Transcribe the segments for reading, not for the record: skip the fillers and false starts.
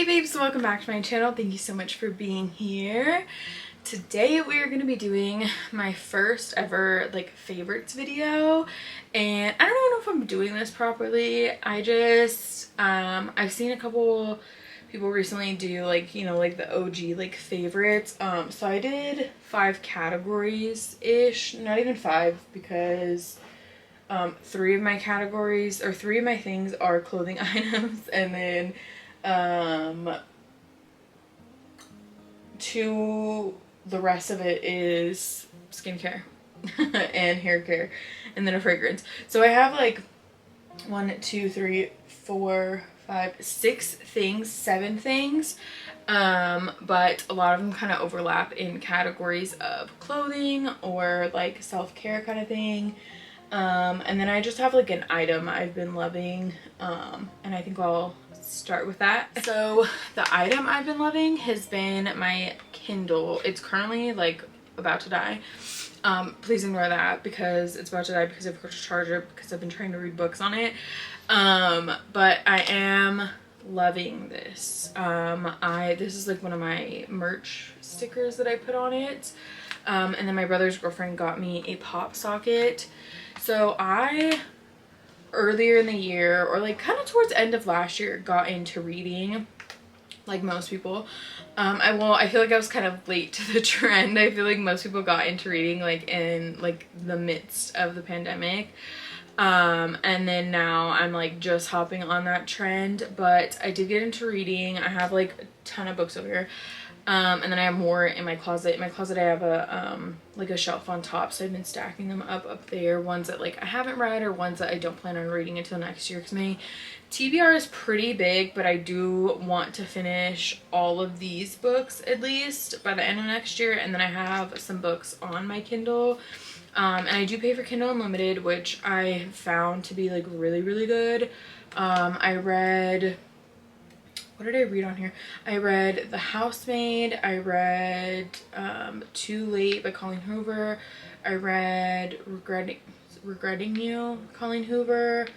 Hey babes, welcome back to my channel. Thank you so much for being here. Today we are going to be doing my first ever like favorites video, and I don't even know if I'm doing this properly. I've seen a couple people recently do like, you know, like the OG like favorites. So I did 5 categories ish, not even 5 because 3 of my categories or 3 of my things are clothing items, and then 2, the rest of it is skincare and hair care, and then a fragrance. So I have like 1, 2, 3, 4, 5, 6 things, 7 things, but a lot of them kind of overlap in categories of clothing or like self-care kind of thing. And then I just have like an item I've been loving, and I think I'll start with that. So the item I've been loving has been my Kindle. It's currently like about to die. Please ignore that because it's about to die because I forgot to charge it because I've been trying to read books on it. But I am loving this. This is like one of my merch stickers that I put on it. And then my brother's girlfriend got me a pop socket. So I, earlier in the year, or like kind of towards the end of last year, got into reading, like most people. I feel like I was kind of late to the trend. I feel like most people got into reading like in like the midst of the pandemic. And then now I'm like just hopping on that trend, but I did get into reading. I have like a ton of books over here. And then I have more in my closet. In my closet I have a like a shelf on top, so I've been stacking them up there, ones that like I haven't read or ones that I don't plan on reading until next year, because my TBR is pretty big, but I do want to finish all of these books at least by the end of next year. And then I have some books on my Kindle, and I do pay for Kindle Unlimited, which I found to be like really good. I read, what did I read on here? I read The Housemaid. I read Too Late by Colleen Hoover. I read Regretting You, Colleen Hoover.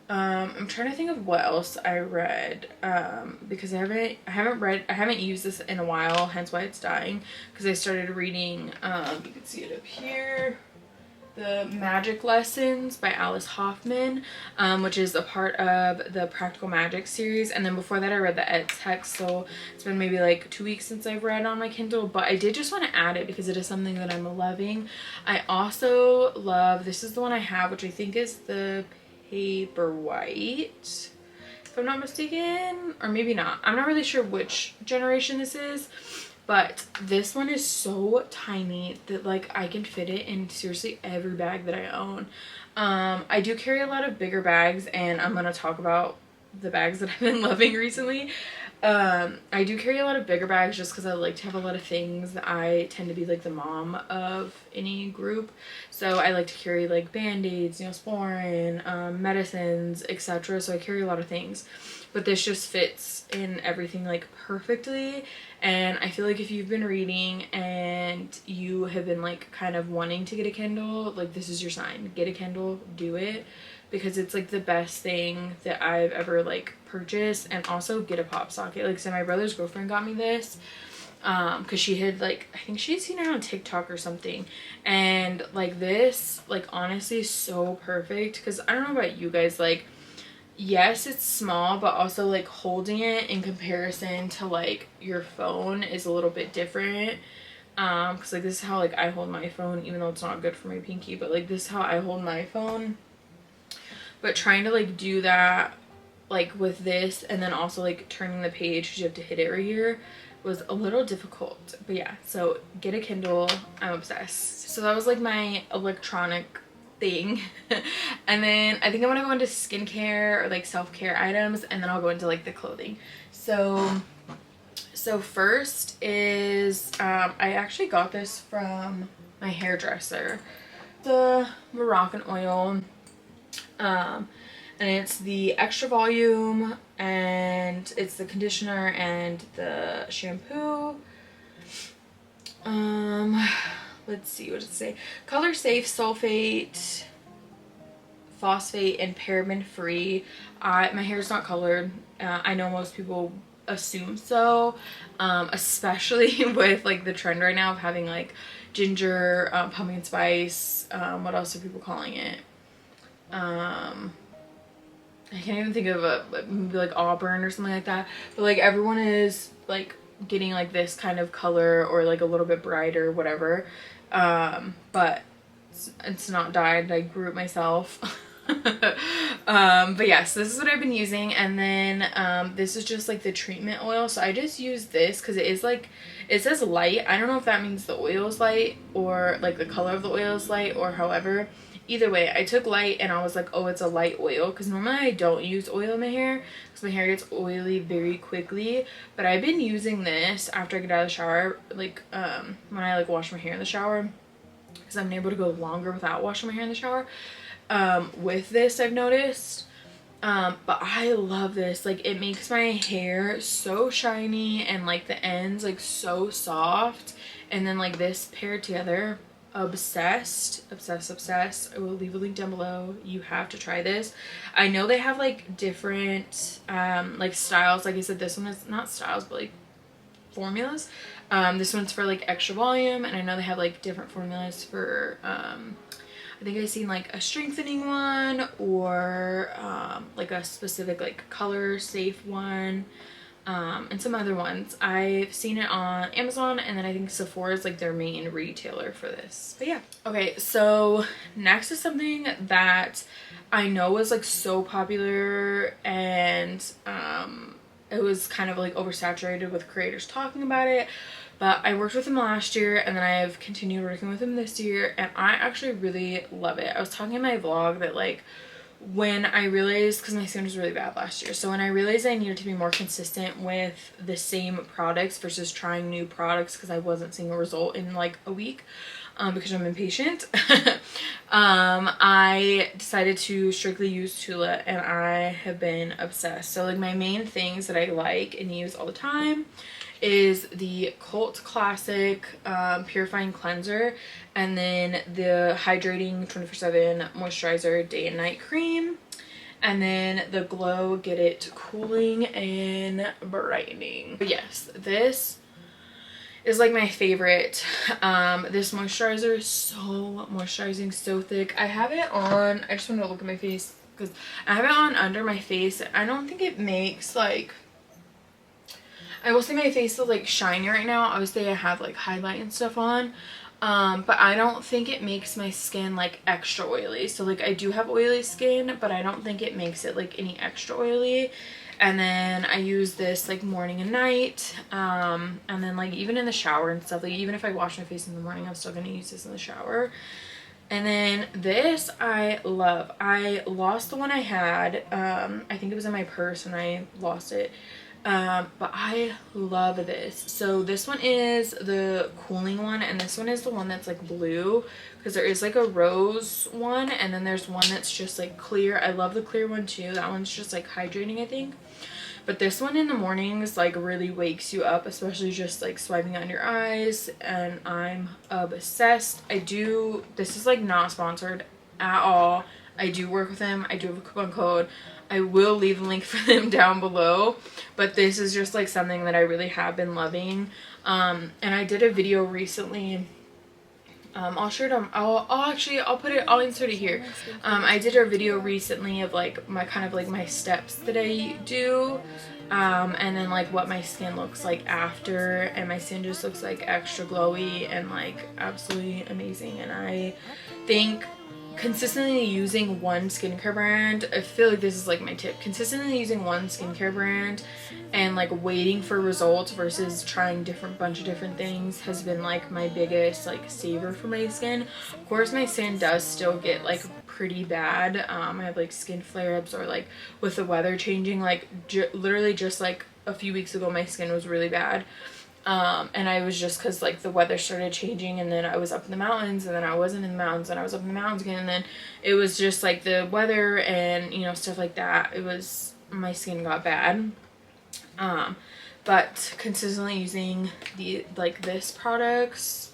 I'm trying to think of what else I read, because I haven't used this in a while, hence why it's dying, because I started reading, you can see it up here, The Magic Lessons by Alice Hoffman, which is a part of the Practical Magic series. And then before that I read the Ed text, so it's been maybe like 2 weeks since I've read on my Kindle, but I did just want to add it because it is something that I'm loving. I also love, this is the one I have, which I think is the Paperwhite, if I'm not mistaken, or maybe not. I'm not really sure which generation this is, but this one is so tiny that like I can fit it in seriously every bag that I own. I do carry a lot of bigger bags, and I'm gonna talk about the bags that I've been loving recently. I do carry a lot of bigger bags just because I like to have a lot of things. I tend to be like the mom of any group, so I like to carry like band-aids, Neosporin, medicines, etc. So I carry a lot of things, but this just fits in everything like perfectly. And I feel like if you've been reading and you have been like kind of wanting to get a Kindle, like this is your sign. Get a Kindle, do it, because it's like the best thing that I've ever like purchased. And also get a pop socket. Like, so my brother's girlfriend got me this because she had like, I think she had seen it on TikTok or something, and like this like honestly is so perfect, because I don't know about you guys, like yes, it's small, but also like holding it in comparison to like your phone is a little bit different. Because like this is how like I hold my phone, even though it's not good for my pinky, but like this is how I hold my phone. But trying to like do that like with this, and then also like turning the page because you have to hit it right here, was a little difficult. But yeah, so get a Kindle. I'm obsessed. So that was like my electronic thing. And then I think I'm gonna go into skincare or like self-care items, and then I'll go into like the clothing. So first is I actually got this from my hairdresser, the Moroccan oil, and it's the extra volume, and it's the conditioner and the shampoo. Let's see, what does it say? Color safe, sulfate, phosphate, and paraben free. My hair is not colored. I know most people assume so, especially with like the trend right now of having like ginger, pumpkin spice, what else are people calling it? I can't even think of maybe like auburn or something like that, but like everyone is like getting like this kind of color or like a little bit brighter, whatever. But it's not dyed, I grew it myself. But yes, this is what I've been using. And then this is just like the treatment oil, so I just use this because it is like, it says light. I don't know if that means the oil is light or like the color of the oil is light or however. Either way, I took light and I was like, oh, it's a light oil, because normally I don't use oil in my hair because my hair gets oily very quickly. But I've been using this after I get out of the shower, like when I like wash my hair in the shower, because I'm able to go longer without washing my hair in the shower. With this, I've noticed. But I love this. Like, it makes my hair so shiny and like the ends like so soft. And then like this paired together, obsessed. I will leave a link down below. You have to try this. I know they have like different like styles. Like I said, this one is not styles but like formulas. This one's for like extra volume, and I know they have like different formulas for I think I've seen like a strengthening one or like a specific like color safe one, and some other ones. I've seen it on Amazon, and then I think Sephora is like their main retailer for this. But yeah. Okay, so next is something that I know was like so popular, and it was kind of like oversaturated with creators talking about it. But I worked with him last year, and then I've continued working with him this year, and I actually really love it. I was talking in my vlog that like when I realized, because my skin was really bad last year, so when I realized I needed to be more consistent with the same products versus trying new products because I wasn't seeing a result in like a week, because I'm impatient, I decided to strictly use Tula, and I have been obsessed. So like my main things that I like and use all the time is the Cult Classic Purifying Cleanser, and then the Hydrating 24/7 Moisturizer Day and Night Cream, and then the Glow Get It Cooling and Brightening. But yes, this is like my favorite. This moisturizer is so moisturizing, so thick. I have it on, I just want to look at my face because I have it on under my face. I don't think it makes like, I will say my face is like shiny right now. Obviously I have like highlight and stuff on, but I don't think it makes my skin like extra oily. So like I do have oily skin, but I don't think it makes it like any extra oily. And then I use this like morning and night, and then like even in the shower and stuff, like even if I wash my face in the morning, I'm still gonna use this in the shower. And then this I love. I lost the one I had, I think it was in my purse when I lost it. But I love this. So this one is the cooling one, and this one is the one that's like blue, because there is like a rose one, and then there's one that's just like clear. I love the clear one too. That one's just like hydrating, I think. But this one in the mornings like really wakes you up, especially just like swiping on your eyes, and I'm obsessed. This is like not sponsored at all. I do work with them. I do have a coupon code. I will leave a link for them down below, but this is just like something that I really have been loving. And I did a video recently. I'll share it on, I'll insert it here. I did a video recently of like my kind of like my steps that I do, and then like what my skin looks like after, and my skin just looks like extra glowy and like absolutely amazing. And I think consistently using one skincare brand, I feel like this is like my tip, consistently using one skincare brand and like waiting for results versus trying bunch of different things has been like my biggest like saver for my skin. Of course my skin does still get like pretty bad. I have like skin flare-ups, or like with the weather changing, like literally just like a few weeks ago my skin was really bad. And I was just because like the weather started changing, and then I was up in the mountains, and then I wasn't in the mountains, and I was up in the mountains again, and then it was just like the weather and you know stuff like that. It was, my skin got bad. But consistently using these products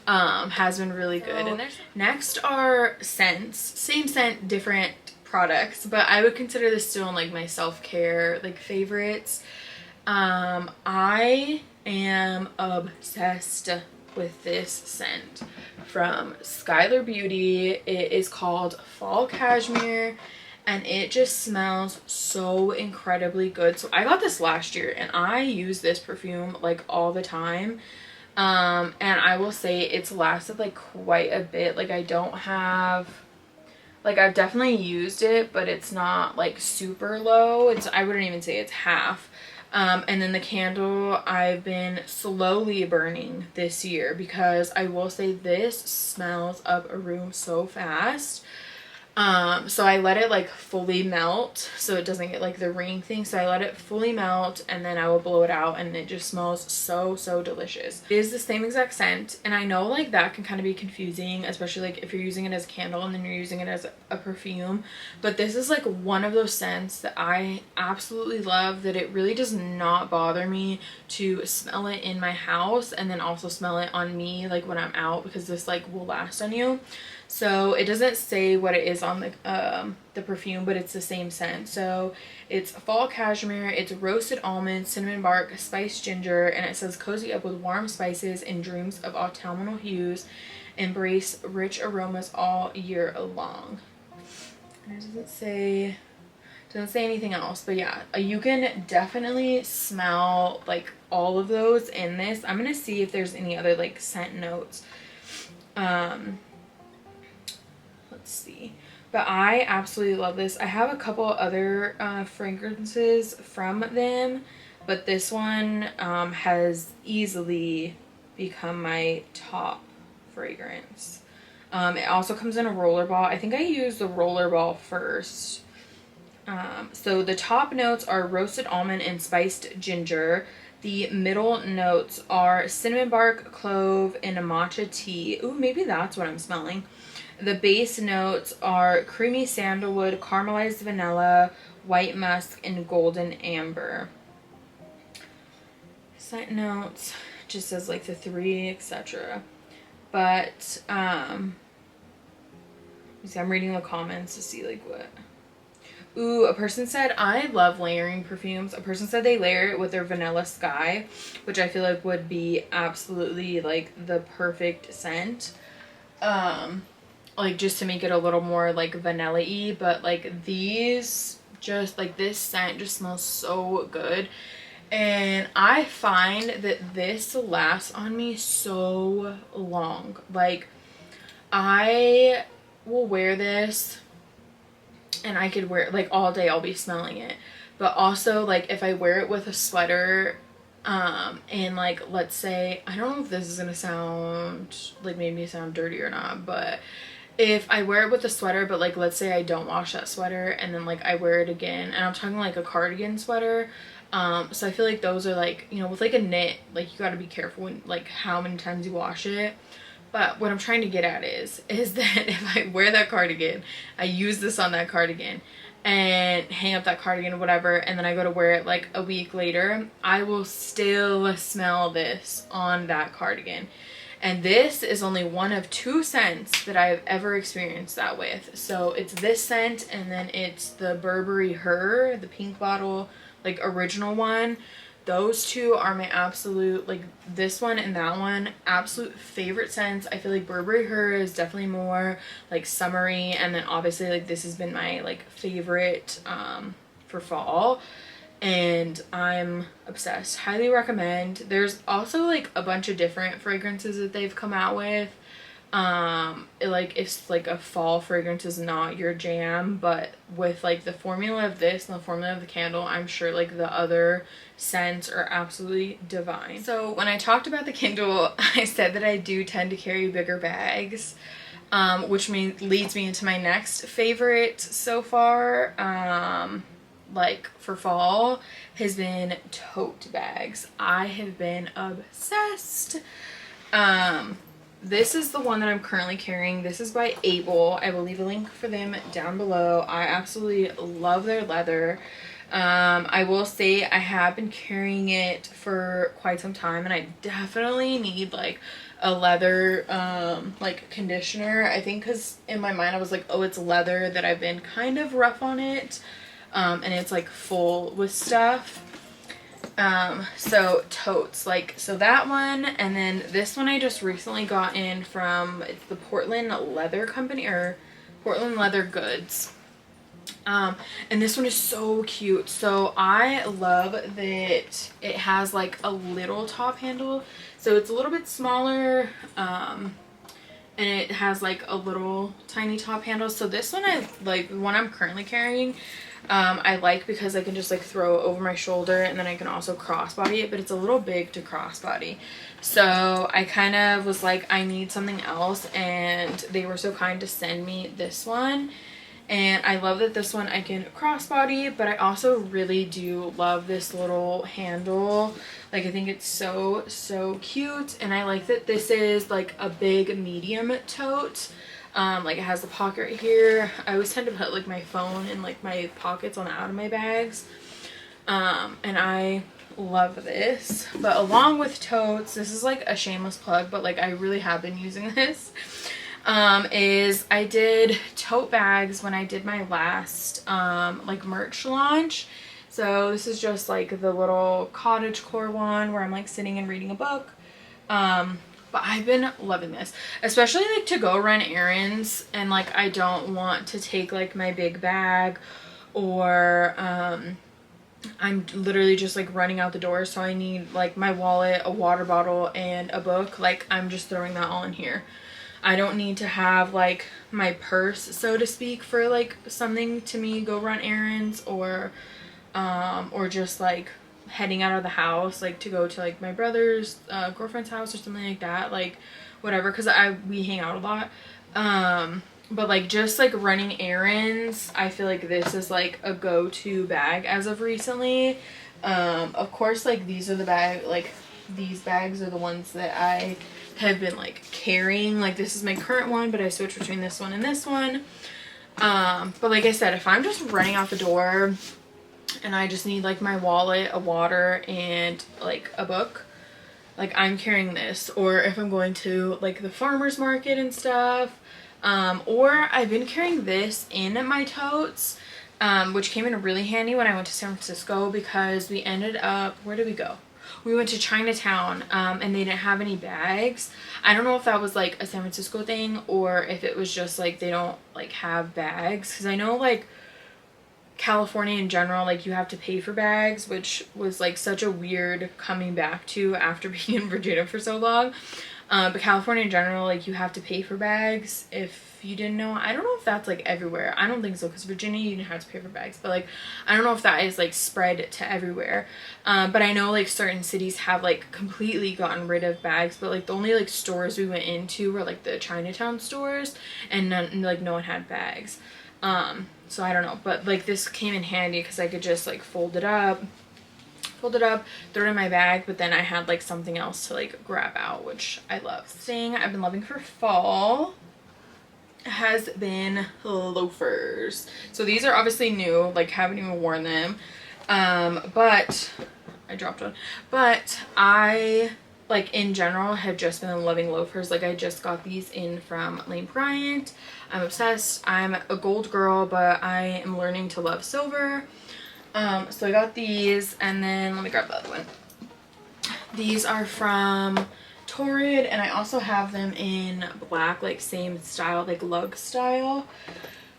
has been really good. And next are scents, same scent, different products, but I would consider this still in like my self-care like favorites. I am obsessed with this scent from Skylar Beauty. It is called Fall Cashmere, and it just smells so incredibly good. So I got this last year and I use this perfume like all the time. And I will say it's lasted like quite a bit. Like I don't have, like I've definitely used it, but it's not like super low. I wouldn't even say it's half. And then the candle I've been slowly burning this year, because I will say this smells up a room so fast. So I let it like fully melt so it doesn't get like the ring thing. So I let it fully melt and then I will blow it out, and it just smells so, so delicious. It is the same exact scent, and I know like that can kind of be confusing, especially like if you're using it as a candle and then you're using it as a perfume. But this is like one of those scents that I absolutely love, that it really does not bother me to smell it in my house and then also smell it on me like when I'm out, because this like will last on you. So it doesn't say what it is on the perfume, but it's the same scent. So it's Fall Cashmere, it's roasted almond, cinnamon bark, spiced ginger, and it says cozy up with warm spices and dreams of autumnal hues, embrace rich aromas all year long. And it doesn't say anything else, but yeah, you can definitely smell like all of those in this. I'm gonna see if there's any other like scent notes. Let's see, but I absolutely love this. I have a couple other fragrances from them, but this one has easily become my top fragrance. It also comes in a rollerball. I think I used the rollerball first. So the top notes are roasted almond and spiced ginger. The middle notes are cinnamon bark, clove, and a matcha tea. Ooh, maybe that's what I'm smelling. The base notes are creamy sandalwood, caramelized vanilla, white musk, and golden amber. Scent notes just says like the 3, etc. But see, I'm reading the comments to see like what. Ooh, a person said, I love layering perfumes. A person said they layer it with their Vanilla Sky, which I feel like would be absolutely like the perfect scent. Like just to make it a little more like vanilla-y, but like these just like this scent just smells so good. And I find that this lasts on me so long. Like I will wear this and I could wear it like all day, I'll be smelling it. But also like if I wear it with a sweater, and like let's say, I don't know if this is gonna sound like make me sound dirty or not, but if I wear it with a sweater, but like let's say I don't wash that sweater and then like I wear it again, and I'm talking like a cardigan sweater, so I feel like those are like, you know, with like a knit, like you got to be careful when like how many times you wash it. But what I'm trying to get at is that if I wear that cardigan, I use this on that cardigan and hang up that cardigan or whatever, and then I go to wear it like a week later, I will still smell this on that cardigan. And this is only one of 2 scents that I have ever experienced that with. So it's this scent, and then it's the Burberry Her, the pink bottle, like original one. Those 2 are my absolute, like this one and that one, absolute favorite scents. I feel like Burberry Her is definitely more like summery, and then obviously like this has been my like favorite for fall. And I'm obsessed. Highly recommend. There's also like a bunch of different fragrances that they've come out with. Like if like a fall fragrance is not your jam, but with like the formula of this and the formula of the candle, I'm sure like the other scents are absolutely divine. So when I talked about the Kindle, I said that I do tend to carry bigger bags, which leads me into my next favorite so far. Like for fall has been tote bags. I have been obsessed. This is the one that I'm currently carrying. This is by Able. I will leave a link for them down below. I absolutely love their leather. I will say I have been carrying it for quite some time, and I definitely need like a leather like conditioner. I think because in my mind I was like, oh, it's leather, that I've been kind of rough on it, and it's like full with stuff. So totes, like, so that one, and then this one I just recently got in from, it's the Portland Leather Company, or Portland Leather Goods. And this one is so cute. So I love that it has like a little top handle, so it's a little bit smaller, and it has like a little tiny top handle. So this one, I like, the one I'm currently carrying, I like because I can just like throw it over my shoulder, and then I can also crossbody it, but it's a little big to crossbody. So I kind of was like, I need something else, and they were so kind to send me this one. And I love that this one I can crossbody, but I also really do love this little handle. Like, I think it's so, so cute. And I like that this is like a big medium tote. Like, it has the pocket right here. I always tend to put like my phone in like my pockets on the out of my bags. And I love this. But along with totes, this is like a shameless plug, but like I really have been using this. Is I did tote bags when I did my last like merch launch. So this is just like the little cottagecore one where I'm like sitting and reading a book. But I've been loving this, especially like to go run errands, and like I don't want to take like my big bag, or I'm literally just like running out the door, so I need like my wallet, a water bottle, and a book. Like, I'm just throwing that all in here. I don't need to have like my purse, so to speak, for like something to me go run errands, or just like heading out of the house, like to go to like my brother's girlfriend's house or something like that, like whatever, because we hang out a lot. But like just like running errands, I feel like this is like a go-to bag as of recently. Of course, like these are the bag, like these bags are the ones that I have been like carrying. Like, this is my current one, but I switch between this one and this one. But like I said, if I'm just running out the door and I just need like my wallet, a water, and like a book, like I'm carrying this. Or if I'm going to like the farmer's market and stuff, or I've been carrying this in my totes, which came in really handy when I went to San Francisco, because we ended up, where did we go? We went to Chinatown, and they didn't have any bags. I don't know if that was like a San Francisco thing, or if it was just like they don't like have bags, because I know like California in general, like you have to pay for bags, which was like such a weird coming back to after being in Virginia for so long. But California in general, like you have to pay for bags, if you didn't know. I don't know if that's like everywhere. I don't think so, because Virginia you didn't have to pay for bags, but like I don't know if that is like spread to everywhere. But I know like certain cities have like completely gotten rid of bags, but like the only like stores we went into were like the Chinatown stores, and none, like no one had bags. So I don't know, but like this came in handy because I could just like fold it up, throw it in my bag, but then I had like something else to like grab out, which I love. Thing I've been loving for fall has been loafers. So these are obviously new, like haven't even worn them, but I dropped one. But I like in general have just been loving loafers. Like I just got these in from Lane Bryant. I'm obsessed. I'm a gold girl, but I am learning to love silver. So I got these, and then let me grab the other one. These are from Torrid, and I also have them in black, like same style, like lug style.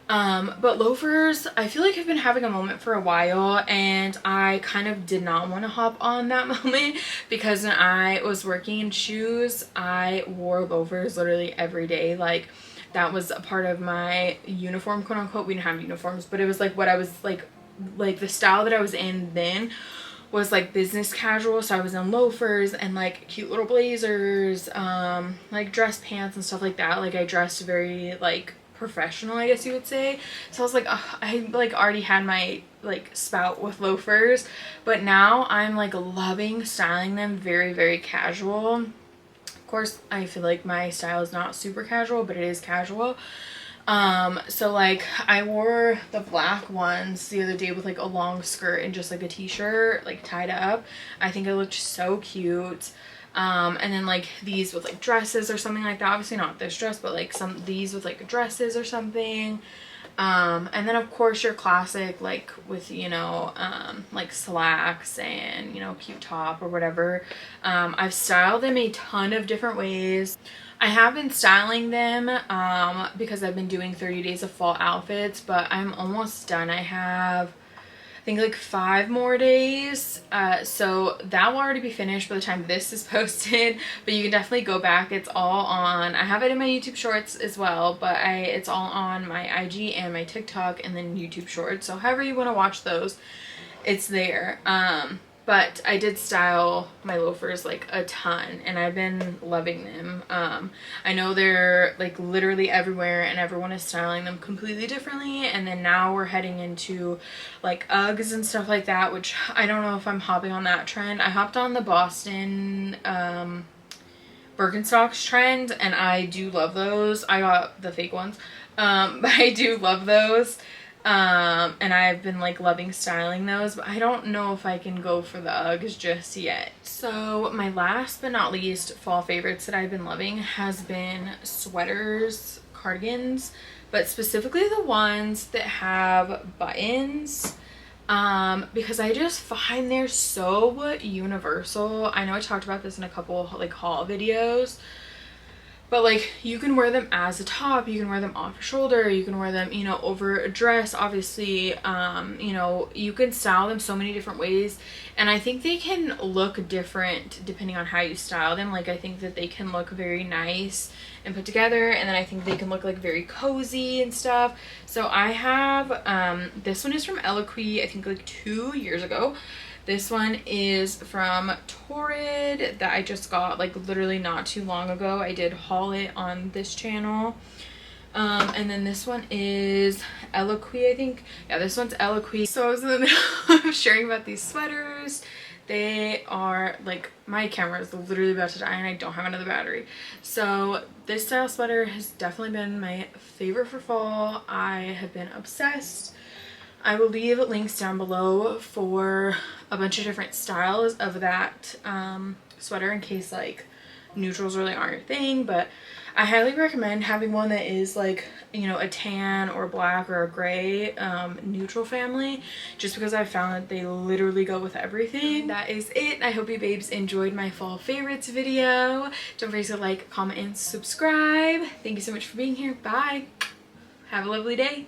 But loafers, I feel like I've been having a moment for a while, and I kind of did not want to hop on that moment, because when I was working in shoes, I wore loafers literally every day. Like that was a part of my uniform, quote unquote. We didn't have uniforms, but it was like what I was like the style that I was in then was like business casual. So I was in loafers and like cute little blazers, like dress pants and stuff like that. Like I dressed very like professional, I guess you would say. So I was like, ugh, I like already had my like spout with loafers, but now I'm like loving styling them very, very casual. Of course, I feel like my style is not super casual, but it is casual. So like I wore the black ones the other day with like a long skirt and just like a t-shirt like tied up. I think it looked so cute. And then like these with like dresses or something like that. Obviously not this dress, but like these with like dresses or something. And then of course your classic like with, you know, like slacks and, you know, cute top or whatever. I've styled them a ton of different ways. I have been styling them because I've been doing 30 days of fall outfits, but I'm almost done. I have, I think, like 5 more days, so that will already be finished by the time this is posted, but you can definitely go back. It's all on, I have it in my YouTube shorts as well, but it's all on my IG and my TikTok and then YouTube shorts, so however you want to watch those, it's there. But I did style my loafers like a ton and I've been loving them. I know they're like literally everywhere and everyone is styling them completely differently, and then now we're heading into like Uggs and stuff like that, which I don't know if I'm hopping on that trend. I hopped on the Boston Birkenstocks trend and I do love those. I got the fake ones, but I do love those. And I've been like loving styling those, but I don't know if I can go for the Uggs just yet. So my last but not least fall favorites that I've been loving has been sweaters, cardigans, but specifically the ones that have buttons, because I just find they're so universal. I know I talked about this in a couple like haul videos, but like you can wear them as a top, you can wear them off your shoulder, you can wear them, you know, over a dress, obviously. You know, you can style them so many different ways, and I think they can look different depending on how you style them. Like I think that they can look very nice and put together, and then I think they can look like very cozy and stuff. So I have this one is from LIKEtoKNOW.it, I think like 2 years ago. This one is from Torrid that I just got like literally not too long ago. I did haul it on this channel. And then this one is LIKEtoKNOW.it, I think. Yeah, this one's LIKEtoKNOW.it. So I was in the middle of sharing about these sweaters. They are like, my camera is literally about to die and I don't have another battery. So this style sweater has definitely been my favorite for fall. I have been obsessed. I will leave links down below for a bunch of different styles of that sweater in case like neutrals really aren't your thing, but I highly recommend having one that is like, you know, a tan or black or a gray neutral family, just because I've found that they literally go with everything. That is it. I hope you babes enjoyed my fall favorites video. Don't forget to like, comment, and subscribe. Thank you so much for being here. Bye. Have a lovely day.